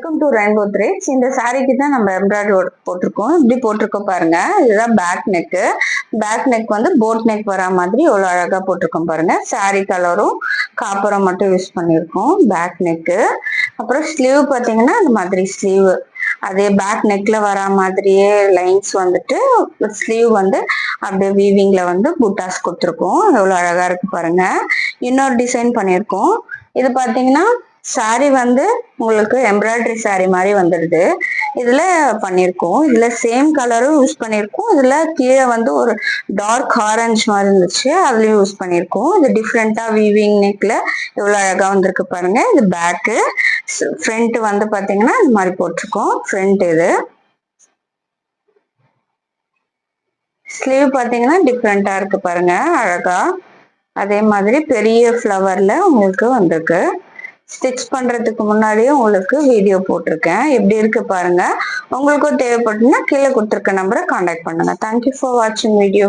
Welcome to rainbow threads. இந்த சாரிக்கு தான் நம்ம எம்ப்ராய்டரி ஒர்க் போட்டிருக்கோம். இப்படி போட்டிருக்கோம் பாருங்க. இதுதான் பேக் நெக்கு. பேக் நெக் வந்து போட் நெக் வரா மாதிரி எவ்வளோ அழகா போட்டிருக்கோம் பாருங்க. சாரி கலரும் காப்பரம் மட்டும் யூஸ் பண்ணியிருக்கோம் பேக் நெக்கு. அப்புறம் ஸ்லீவ் பார்த்தீங்கன்னா அந்த மாதிரி ஸ்லீவ் அதே பேக் நெக்ல வரா மாதிரியே லைன்ஸ் வந்துட்டு ஸ்லீவ் வந்து அப்படியே வீவிங்ல வந்து புட்டாஸ் கொடுத்துருக்கோம். எவ்வளோ அழகா இருக்கு பாருங்க. இன்னொரு டிசைன் பண்ணியிருக்கோம். இது பார்த்தீங்கன்னா சாரி வந்து உங்களுக்கு எம்ப்ராய்டரி சாரி மாதிரி வந்துடுது. இதுல பண்ணியிருக்கோம். இதுல சேம் கலரும் யூஸ் பண்ணியிருக்கோம். இதுல கீழே வந்து ஒரு டார்க் ஆரஞ்சு மாதிரி இருந்துச்சு, அதுலயும் யூஸ் பண்ணியிருக்கோம். இது டிஃப்ரெண்டா வீவிங் நெக்ல எவ்வளவு அழகா வந்திருக்கு பாருங்க. இது பேக்கு. ஃப்ரண்ட் வந்து பாத்தீங்கன்னா இந்த மாதிரி போட்டிருக்கோம். ஃப்ரண்ட் இது. ஸ்லீவ் பாத்தீங்கன்னா டிஃப்ரெண்டா இருக்கு பாருங்க, அழகா. அதே மாதிரி பெரிய ஃப்ளவர்ல உங்களுக்கு வந்திருக்கு. ஸ்டிச் பண்றதுக்கு முன்னாடியே உங்களுக்கு வீடியோ போட்டிருக்கேன், எப்படி இருக்கு பாருங்க. உங்களுக்கும் தேவைப்பட்டுன்னா கீழே கொடுத்துருக்க நம்பரை கான்டாக்ட் பண்ணுங்க. தேங்க்யூ ஃபார் வாட்சிங் வீடியோ.